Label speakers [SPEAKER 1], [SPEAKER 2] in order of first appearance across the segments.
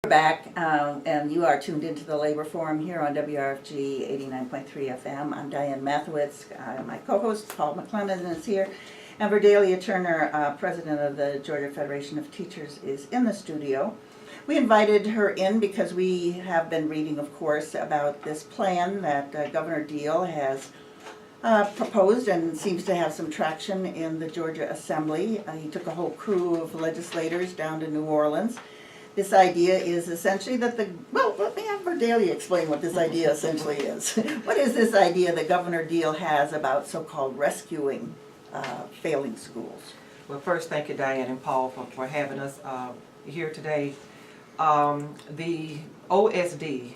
[SPEAKER 1] Back, and you are tuned into the Labor Forum here on WRFG 89.3 FM. I'm Diane Mathewitz. My co-host Paul McClendon is here, and Verdaillia Turner, president of the Georgia Federation of Teachers, is in the studio. We invited her in because we have been reading, of course, about this plan that Governor Deal has proposed and seems to have some traction in the Georgia Assembly. He took a whole crew of legislators down to New Orleans. This idea is essentially that let me have Verdaillia explain what this idea essentially is. What is this idea that Governor Deal has about so-called rescuing failing schools?
[SPEAKER 2] Well, first, thank you, Diane and Paul, for having us here today. The OSD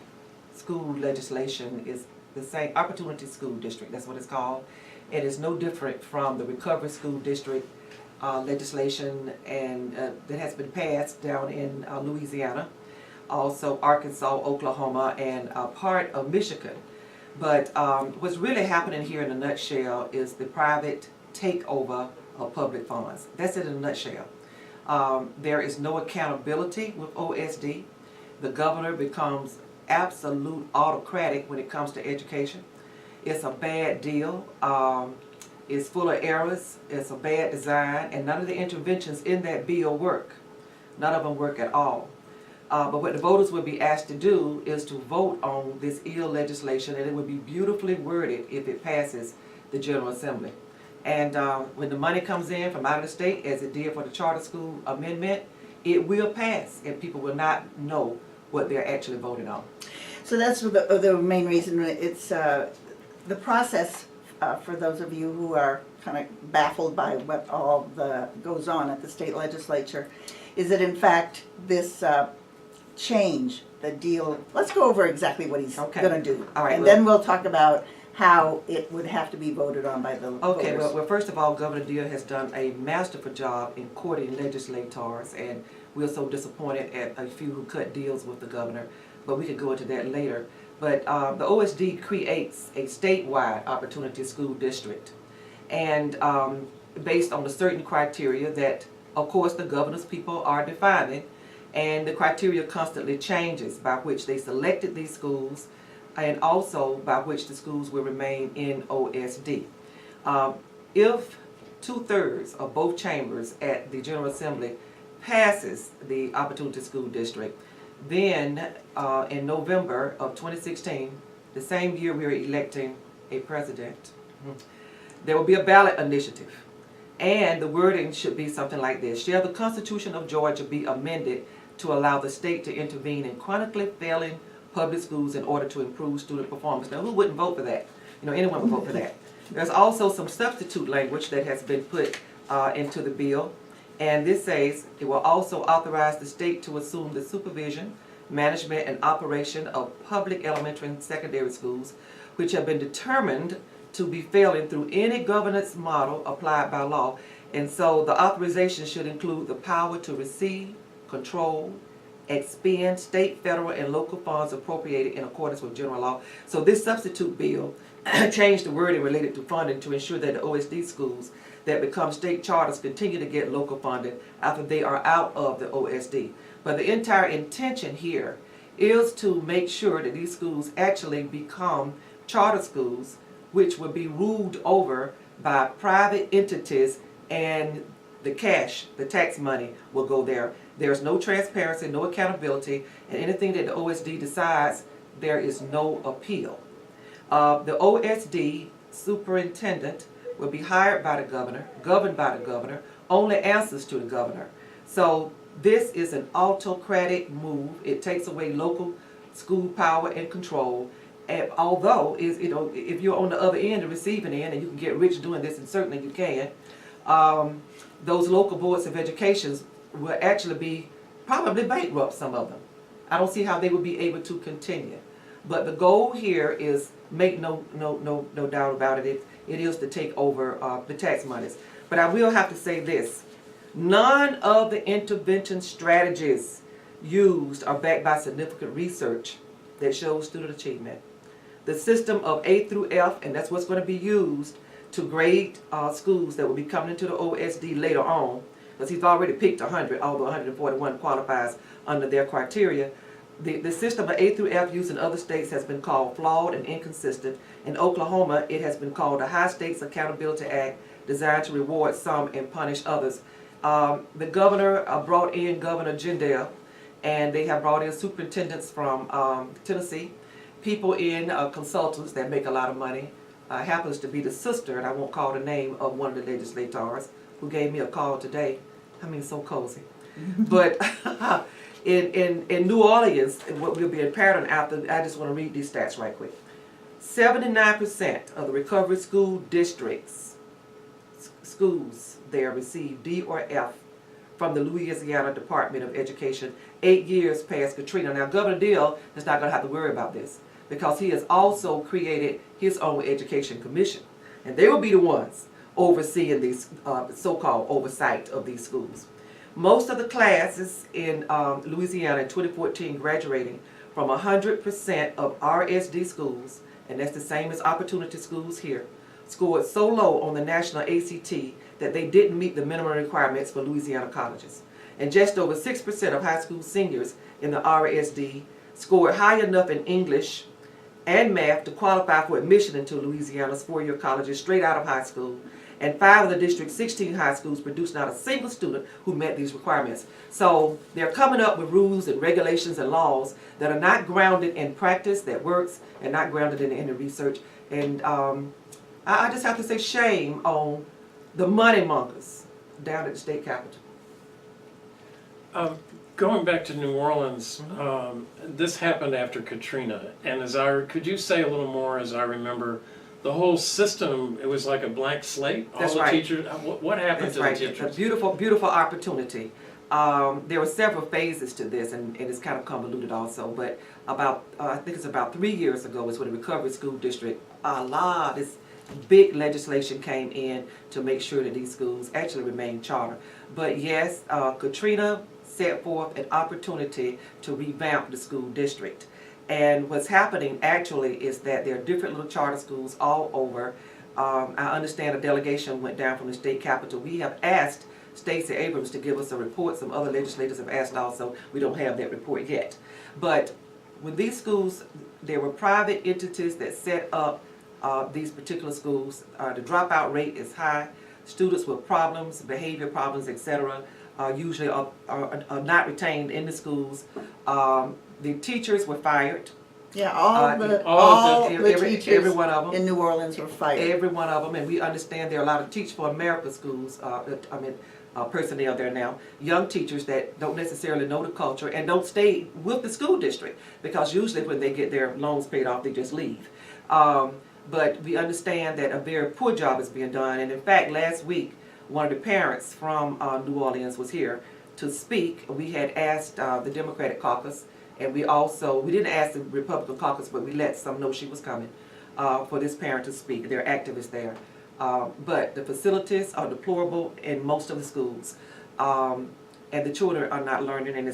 [SPEAKER 2] school legislation is the same, Opportunity School District, that's what it's called. It is no different from the Recovery School District legislation and that has been passed down in Louisiana, also Arkansas, Oklahoma, and part of Michigan. But what's really happening here in a nutshell is the private takeover of public funds. That's it in a nutshell. There is no accountability with OSD. The governor becomes absolute autocratic when it comes to education. It's a bad deal. It's full of errors, it's a bad design, and none of the interventions in that bill work. None of them work at all. But what the voters will be asked to do is to vote on this ill legislation, and it would be beautifully worded if it passes the General Assembly. And when the money comes in from out of the state, as it did for the charter school amendment, it will pass, and people will not know what they're actually voting on.
[SPEAKER 1] So that's the main reason. It's the process. For those of you who are kind of baffled by what all goes on at the state legislature, is that in fact this change, the deal, let's go over exactly what he's going to do.
[SPEAKER 2] All right,
[SPEAKER 1] and then we'll talk about how it would have to be voted on by the
[SPEAKER 2] okay,
[SPEAKER 1] voters.
[SPEAKER 2] well, first of all, Governor Deal has done a masterful job in courting legislators, and we're so disappointed at a few who cut deals with the governor, but we can go into that later. But the OSD creates a statewide opportunity school district, and based on a certain criteria that, of course, the governor's people are defining, and the criteria constantly changes by which they selected these schools, and also by which the schools will remain in OSD. If 2/3 of both chambers at the General Assembly passes the opportunity school district, then in November of 2016, the same year we were electing a president, there will be a ballot initiative. And the wording should be something like this: shall the Constitution of Georgia be amended to allow the state to intervene in chronically failing public schools in order to improve student performance? Now, who wouldn't vote for that? You know, anyone would vote for that. There's also some substitute language that has been put into the bill. And this says it will also authorize the state to assume the supervision, management, and operation of public elementary and secondary schools which have been determined to be failing through any governance model applied by law. And so the authorization should include the power to receive, control, expend state, federal, and local funds appropriated in accordance with general law. So this substitute bill changed the wording related to funding to ensure that the OSD schools that become state charters continue to get local funding after they are out of the OSD. But the entire intention here is to make sure that these schools actually become charter schools, which will be ruled over by private entities, and the cash, the tax money, will go there. There's no transparency, no accountability, and anything that the OSD decides, there is no appeal. The OSD superintendent will be hired by the governor, governed by the governor, only answers to the governor. So this is an autocratic move. It takes away local school power and control. And although if you're on the other end, the receiving end, and you can get rich doing this, and certainly you can, those local boards of education will actually be probably bankrupt, some of them. I don't see how they would be able to continue. But the goal here is, make no doubt about it, it is to take over the tax monies. But I will have to say this: none of the intervention strategies used are backed by significant research that shows student achievement. The system of A through F, and that's what's going to be used to grade schools that will be coming into the OSD later on, because he's already picked 100, although 141 qualifies under their criteria. The system of A through F used in other states has been called flawed and inconsistent. In Oklahoma, it has been called a High Stakes Accountability Act designed to reward some and punish others. The governor brought in Governor Jindal, and they have brought in superintendents from Tennessee, people in consultants that make a lot of money. Happens to be the sister, and I won't call the name of one of the legislators, who gave me a call today. I mean, so cozy. But in New Orleans, what will be a pattern after, I just want to read these stats right quick. 79% of the recovery school districts, schools there receive D or F from the Louisiana Department of Education 8 years past Katrina. Now, Governor Deal is not going to have to worry about this, because he has also created his own education commission. And they will be the ones overseeing these so-called oversight of these schools. Most of the classes in Louisiana in 2014 graduating from 100% of RSD schools, and that's the same as opportunity schools here, scored so low on the national ACT that they didn't meet the minimum requirements for Louisiana colleges. And just over 6% of high school seniors in the RSD scored high enough in English and math to qualify for admission into Louisiana's four-year colleges straight out of high school. And 5 of the district's 16 high schools produced not a single student who met these requirements. So they're coming up with rules and regulations and laws that are not grounded in practice that works, and not grounded in the research. And I just have to say shame on the money mongers down at the state capitol.
[SPEAKER 3] Going back to New Orleans, this happened after Katrina, and could you say a little more, as I remember, the whole system, it was like a blank slate?
[SPEAKER 2] That's
[SPEAKER 3] all the
[SPEAKER 2] right.
[SPEAKER 3] teachers, what happened
[SPEAKER 2] That's
[SPEAKER 3] to
[SPEAKER 2] right.
[SPEAKER 3] the teachers?
[SPEAKER 2] A beautiful, beautiful opportunity. There were several phases to this, and it's kind of convoluted also, but I think it's about 3 years ago is when the Recovery School District, this big legislation came in to make sure that these schools actually remain charter. But yes, Katrina set forth an opportunity to revamp the school district. And what's happening actually is that there are different little charter schools all over. I understand a delegation went down from the state capitol. We have asked Stacey Abrams to give us a report. Some other legislators have asked also. We don't have that report yet. But with these schools, there were private entities that set up these particular schools. The dropout rate is high. Students with problems, behavior problems, etc., usually are not retained in the schools. The teachers were fired.
[SPEAKER 1] Yeah, all the teachers
[SPEAKER 2] every one of them
[SPEAKER 1] in New Orleans were fired.
[SPEAKER 2] Every one of them, and we understand there are a lot of Teach for America schools, personnel there now, young teachers that don't necessarily know the culture and don't stay with the school district, because usually when they get their loans paid off, they just leave. But we understand that a very poor job is being done, and in fact, last week, one of the parents from New Orleans was here to speak. We had asked the Democratic caucus, and we didn't ask the Republican caucus, but we let some know she was coming for this parent to speak. There are activists there. But the facilities are deplorable in most of the schools. And the children are not learning, and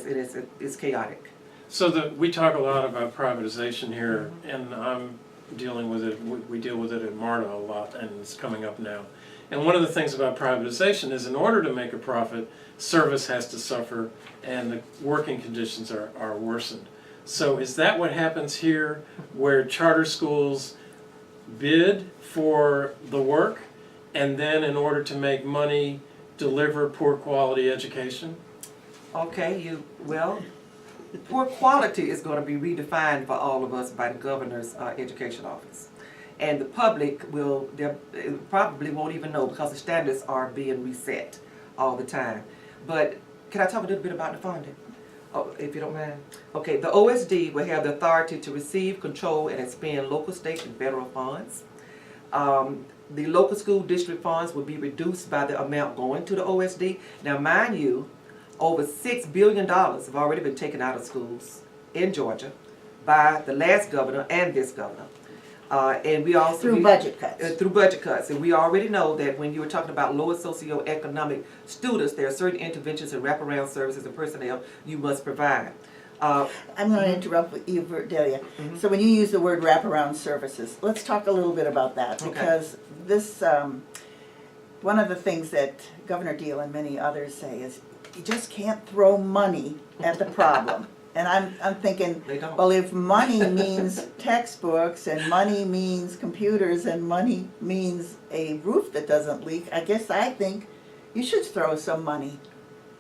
[SPEAKER 2] it's chaotic.
[SPEAKER 3] So we talk a lot about privatization here, and I'm dealing with it, we deal with it at MARTA a lot, and it's coming up now. And one of the things about privatization is in order to make a profit, service has to suffer and the working conditions are worsened. So is that what happens here, where charter schools bid for the work and then in order to make money deliver poor quality education?
[SPEAKER 2] Okay, poor quality is going to be redefined for all of us by the governor's education office. And the public probably won't even know, because the standards are being reset all the time. But can I talk a little bit about the funding? Oh, if you don't mind. Okay, the OSD will have the authority to receive, control, and expend local, state, and federal funds. The local school district funds will be reduced by the amount going to the OSD. Now, mind you, over $6 billion have already been taken out of schools in Georgia by the last governor and this governor. And we also
[SPEAKER 1] through budget cuts.
[SPEAKER 2] Through budget cuts, and we already know that when you were talking about lower socioeconomic students, there are certain interventions and wraparound services and personnel you must provide.
[SPEAKER 1] I'm going to interrupt with you, Verdaillia. So when you use the word wraparound services, let's talk a little bit about that, because this one of the things that Governor Deal and many others say is, you just can't throw money at the problem. And I'm thinking,
[SPEAKER 2] They don't.
[SPEAKER 1] well, if money means textbooks, and money means computers, and money means a roof that doesn't leak, I think you should throw some money.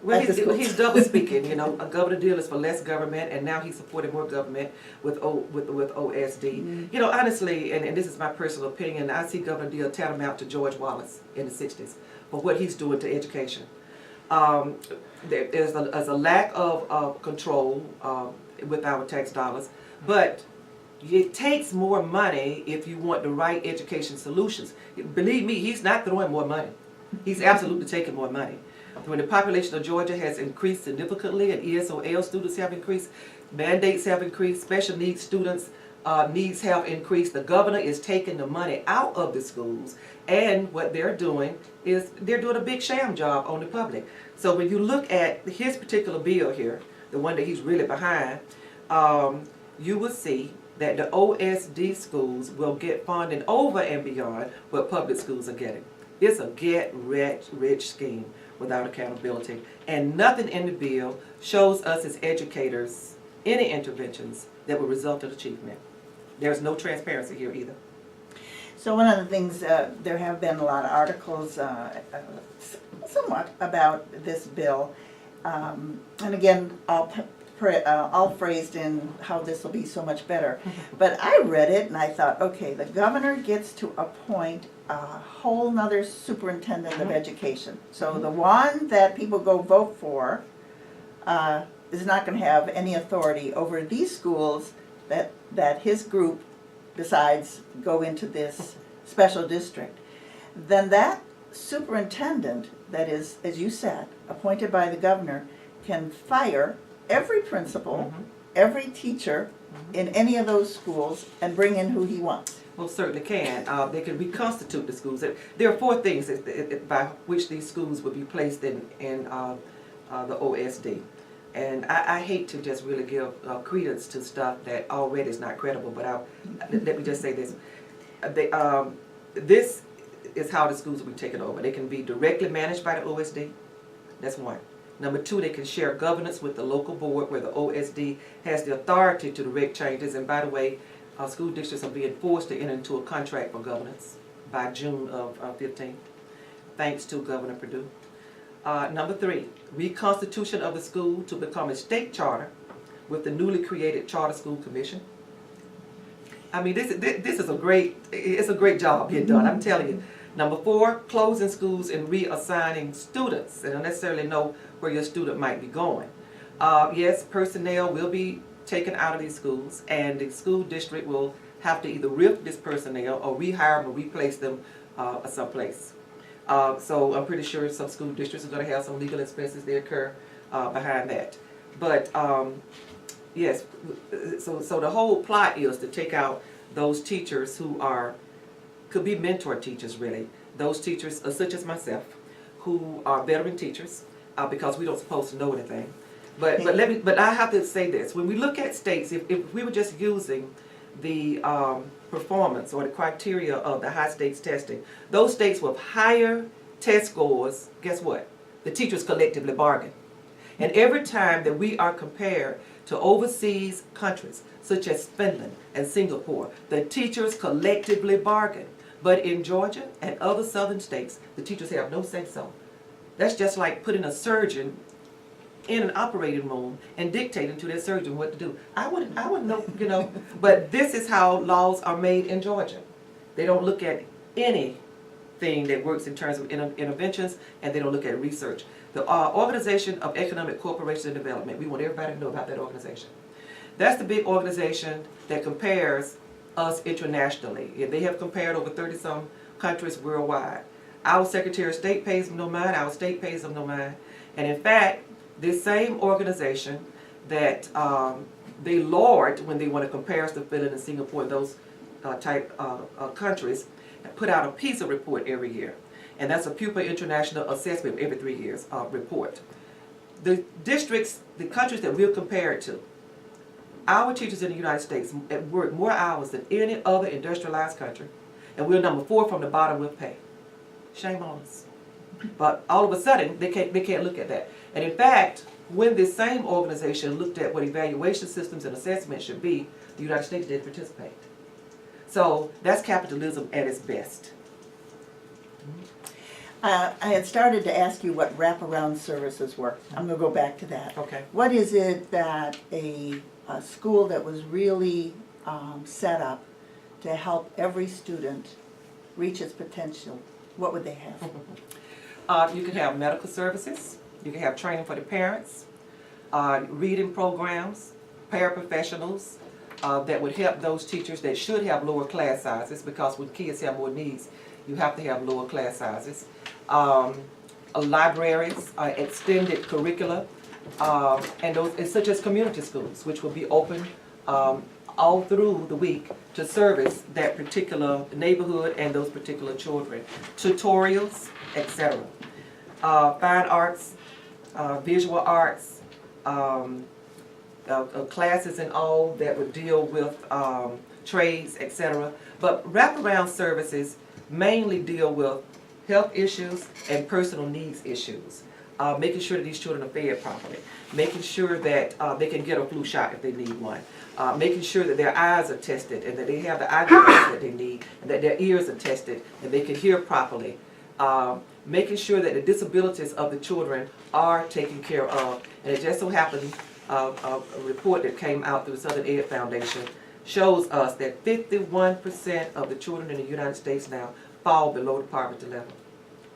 [SPEAKER 2] Well,
[SPEAKER 1] at the schools.
[SPEAKER 2] he's double speaking, you know. Governor Deal is for less government, and now he's supporting more government with OSD. You know, honestly, and this is my personal opinion, I see Governor Deal tantamount to George Wallace in the 60s for what he's doing to education. There's a lack of control with our tax dollars, but it takes more money if you want the right education solutions. Believe me, he's not throwing more money. He's absolutely taking more money. When the population of Georgia has increased significantly and ESOL students have increased, mandates have increased, special needs students' needs have increased, the governor is taking the money out of the schools, and what they're doing is they're doing a big sham job on the public. So when you look at his particular bill here, the one that he's really behind, you will see that the OSD schools will get funding over and beyond what public schools are getting. It's a get-rich scheme without accountability. And nothing in the bill shows us as educators any interventions that will result in achievement. There's no transparency here either.
[SPEAKER 1] So one of the things, there have been a lot of articles, somewhat, about this bill. And again, all phrased in how this will be so much better. But I read it and I thought, okay, the governor gets to appoint a whole nother superintendent of education. So the one that people go vote for is not going to have any authority over these schools that his group decides go into this special district. Then that superintendent that is, as you said, appointed by the governor, can fire every principal, every teacher in any of those schools and bring in who he wants.
[SPEAKER 2] Well, certainly can. They can reconstitute the schools. There are 4 things by which these schools would be placed in the OSD. And I hate to just really give credence to stuff that already is not credible, but let me just say this. This is how the schools will be taken over. They can be directly managed by the OSD. That's one. Number 2, they can share governance with the local board where the OSD has the authority to direct changes. And by the way, school districts are being forced to enter into a contract for governance by June of 15, thanks to Governor Perdue. Number 3, reconstitution of the school to become a state charter with the newly created Charter School Commission. I mean, this is it's a great job being done, I'm telling you. Number 4, closing schools and reassigning students. They don't necessarily know where your student might be going. Yes, personnel will be taken out of these schools, and the school district will have to either RIF this personnel or rehire them or replace them someplace. So I'm pretty sure some school districts are going to have some legal expenses that occur behind that. But yes, so the whole plot is to take out those teachers who could be mentor teachers really. Those teachers such as myself who are veteran teachers because we don't supposed to know anything. But I have to say this: when we look at states, if we were just using the performance or the criteria of the high stakes testing, those states with higher test scores, guess what? The teachers collectively bargain. And every time that we are compared to overseas countries such as Finland and Singapore, the teachers collectively bargain. But in Georgia and other southern states, the teachers have no say-so. That's just like putting a surgeon in an operating room and dictating to their surgeon what to do. I wouldn't know, you know. But this is how laws are made in Georgia. They don't look at anything that works in terms of interventions, and they don't look at research. The Organization of Economic Cooperation and Development, we want everybody to know about that organization. That's the big organization that compares us internationally. They have compared over 30-some countries worldwide. Our Secretary of State pays them no mind, our state pays them no mind. And in fact, this same organization that they laud when they want to compare us to Finland and Singapore and those type countries, put out a PISA report every year. And that's a Pupil International Assessment every 3 years report. The districts, the countries that we're compared to, our teachers in the United States work more hours than any other industrialized country, and we're number 4 from the bottom with pay. Shame on us. But all of a sudden, they can't look at that. And in fact, when this same organization looked at what evaluation systems and assessment should be, the United States didn't participate. So that's capitalism at its best.
[SPEAKER 1] I had started to ask you what wraparound services were. I'm going to go back to that.
[SPEAKER 2] Okay.
[SPEAKER 1] What is it that a school that was really set up to help every student reach its potential, what would they have?
[SPEAKER 2] You can have medical services, you can have training for the parents, reading programs, paraprofessionals that would help those teachers that should have lower class sizes, because when kids have more needs, you have to have lower class sizes. Libraries, extended curricula, and such as community schools, which will be open all through the week to service that particular neighborhood and those particular children. Tutorials, etc. Fine arts, visual arts, classes and all that would deal with trades, etc. But wraparound services mainly deal with health issues and personal needs issues. Making sure that these children are fed properly, making sure that they can get a flu shot if they need one, making sure that their eyes are tested and that they have the eye glasses that they need, and that their ears are tested and they can hear properly, making sure that the disabilities of the children are taken care of. And it just so happened, a report that came out through the Southern Ed Foundation shows us that 51% of the children in the United States now fall below the poverty level.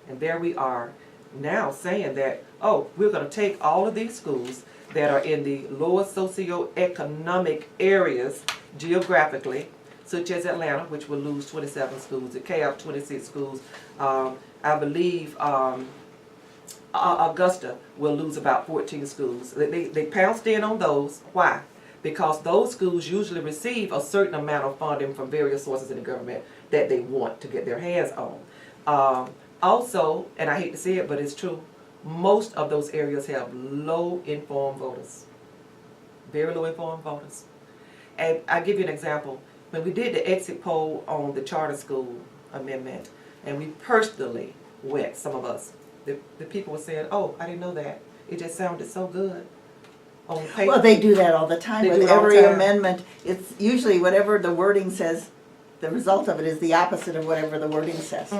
[SPEAKER 2] And there we are now saying that, oh, we're going to take all of these schools that are in the lower socioeconomic areas geographically, such as Atlanta, which will lose 27 schools, DeKalb 26 schools, I believe Augusta will lose about 14 schools. They pounced in on those. Why? Because those schools usually receive a certain amount of funding from various sources in the government that they want to get their hands on. Also, and I hate to say it, but it's true, most of those areas have low informed voters. Very low informed voters. And I'll give you an example. When we did the exit poll on the charter school amendment, and we personally went, some of us, the people were saying, oh, I didn't know that. It just sounded so good on paper.
[SPEAKER 1] Well, they do that all the time
[SPEAKER 2] They do
[SPEAKER 1] with
[SPEAKER 2] it all the
[SPEAKER 1] every
[SPEAKER 2] time.
[SPEAKER 1] amendment. It's usually whatever the wording says, the result of it is the opposite of whatever the wording says.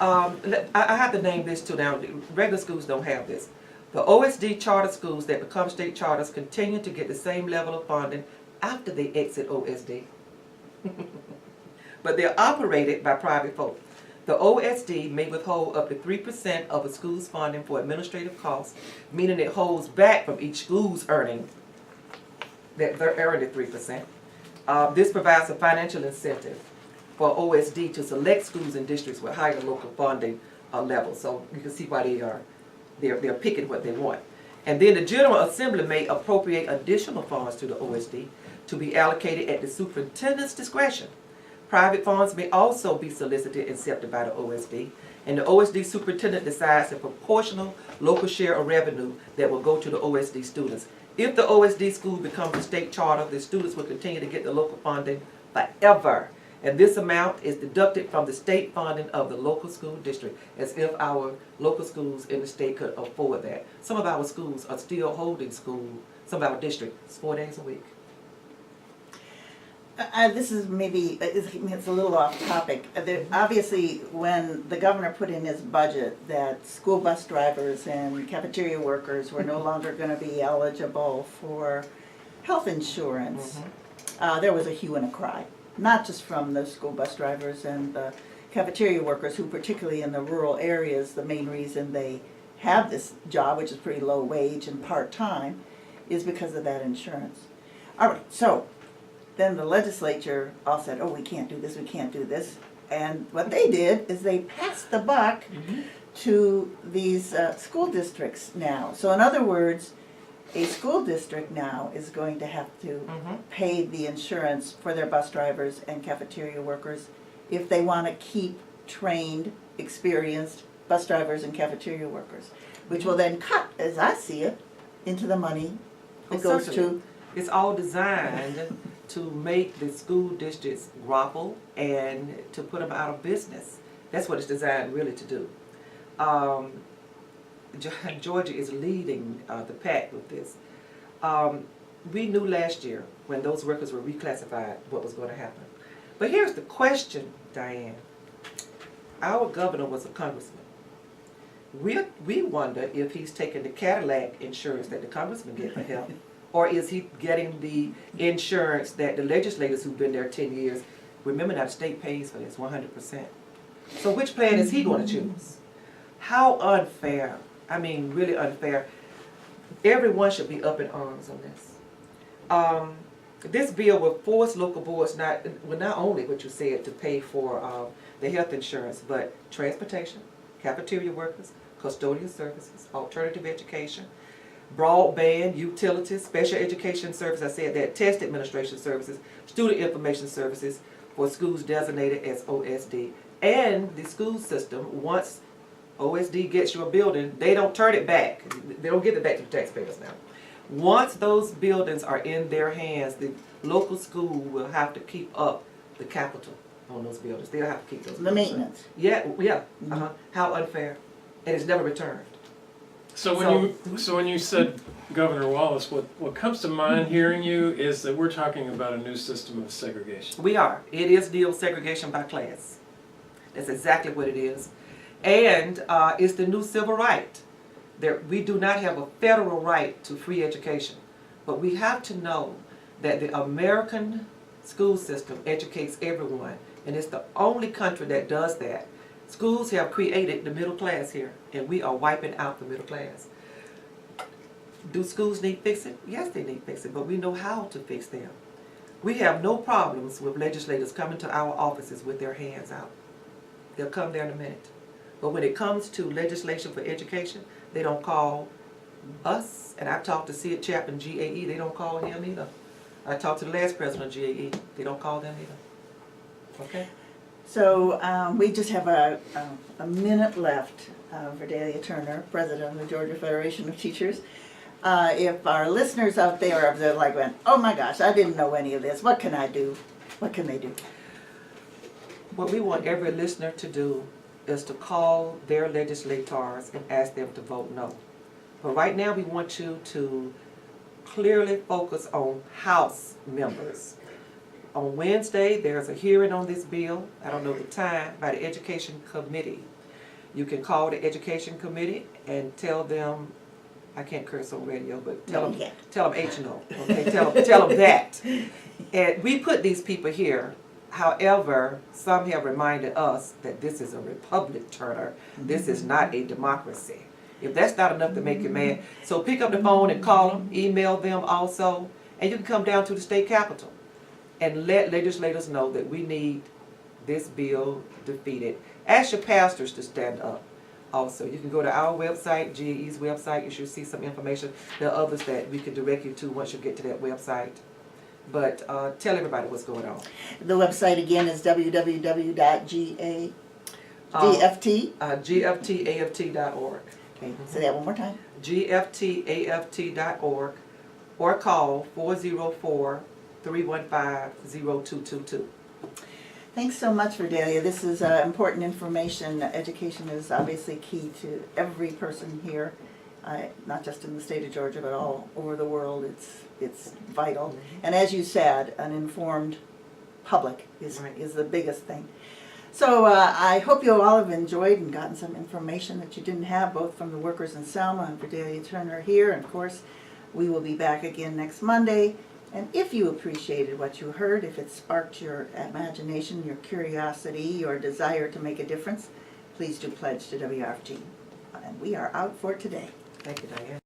[SPEAKER 2] I have to name this too now. Regular schools don't have this. The OSD charter schools that become state charters continue to get the same level of funding after they exit OSD. But they're operated by private folk. The OSD may withhold up to 3% of a school's funding for administrative costs, meaning it holds back from each school's earning that they're earning 3%. This provides a financial incentive for OSD to select schools and districts with higher local funding levels. So you can see why they're picking what they want. And then the General Assembly may appropriate additional funds to the OSD to be allocated at the superintendent's discretion. Private funds may also be solicited and accepted by the OSD, and the OSD superintendent decides the proportional local share of revenue that will go to the OSD students. If the OSD school becomes a state charter, the students will continue to get the local funding forever. And this amount is deducted from the state funding of the local school district, as if our local schools in the state could afford that. Some of our schools are still holding school, some of our districts, 4 days a week.
[SPEAKER 1] This is maybe, it's a little off topic. Obviously, when the governor put in his budget that school bus drivers and cafeteria workers were no longer going to be eligible for health insurance, there was a hue and a cry. Not just from the school bus drivers and the cafeteria workers, who particularly in the rural areas, the main reason they have this job, which is pretty low wage and part-time, is because of that insurance. All right, so then the legislature all said, oh, we can't do this, we can't do this. And what they did is they passed the buck to these school districts now. So in other words, a school district now is going to have to pay the insurance for their bus drivers and cafeteria workers if they want to keep trained, experienced bus drivers and cafeteria workers, which will then cut, as I see it, into the money that goes to...
[SPEAKER 2] It's all designed to make the school districts grovel and to put them out of business. That's what it's designed really to do. Georgia is leading the pack with this. We knew last year when those workers were reclassified what was going to happen. But here's the question, Diane. Our governor was a congressman. We wonder if he's taking the Cadillac insurance that the congressman get for health, or is he getting the insurance that the legislators who've been there 10 years, remember now the state pays for this 100%. So which plan is he going to choose? How unfair, I mean really unfair. Everyone should be up in arms on this. This bill will force local boards not only what you said to pay for the health insurance, but transportation, cafeteria workers, custodial services, alternative education, broadband, utilities, special education services, I said that, test administration services, student information services for schools designated as OSD. And the school system, once OSD gets you a building, they don't turn it back. They don't give it back to the taxpayers now. Once those buildings are in their hands, the local school will have to keep up the capital on those buildings. They'll have to keep those
[SPEAKER 1] The
[SPEAKER 2] buildings.
[SPEAKER 1] maintenance.
[SPEAKER 2] Yeah. How unfair. And it's never returned.
[SPEAKER 3] So when you said Governor Wallace, what comes to mind hearing you is that we're talking about a new system of segregation.
[SPEAKER 2] We are. It is the old segregation by class. That's exactly what it is. And it's the new civil right. We do not have a federal right to free education, but we have to know that the American school system educates everyone, and it's the only country that does that. Schools have created the middle class here, and we are wiping out the middle class. Do schools need fixing? Yes, they need fixing, but we know how to fix them. We have no problems with legislators coming to our offices with their hands out. They'll come there in a minute. But when it comes to legislation for education, they don't call us. And I've talked to Sid Chapman, GAE, they don't call him either. I talked to the last president of GAE, they don't call them either. Okay?
[SPEAKER 1] So we just have a minute left. Verdaillia Turner, president of the Georgia Federation of Teachers. If our listeners out there are like, oh my gosh, I didn't know any of this, what can I do? What can they do?
[SPEAKER 2] What we want every listener to do is to call their legislators and ask them to vote no. But right now we want you to clearly focus on House members. On Wednesday, there's a hearing on this bill, I don't know the time, by the Education Committee. You can call the Education Committee and tell them, I can't curse on radio, but tell them H no, okay? Tell them that. And we put these people here. However, some have reminded us that this is a republic, Turner. This is not a democracy. If that's not enough to make you mad, so pick up the phone and call them, email them also, and you can come down to the state capitol and let legislators know that we need this bill defeated. Ask your pastors to stand up also. You can go to our website, GAE's website. You should see some information. There are others that we can direct you to once you get to that website. But tell everybody what's going on.
[SPEAKER 1] The website again is
[SPEAKER 2] GFTAFT.org.
[SPEAKER 1] Okay, say that one more time.
[SPEAKER 2] GFTAFT.org, or call 404-315-0222.
[SPEAKER 1] Thanks so much, Verdaillia. This is important information. Education is obviously key to every person here, not just in the state of Georgia, but all over the world. It's vital. And as you said, an informed public is the biggest thing. So I hope you all have enjoyed and gotten some information that you didn't have, both from the workers in Selma and Verdaillia Turner here. And of course, we will be back again next Monday. And if you appreciated what you heard, if it sparked your imagination, your curiosity, your desire to make a difference, please do pledge to WRFG. And we are out for today.
[SPEAKER 2] Thank you, Diane.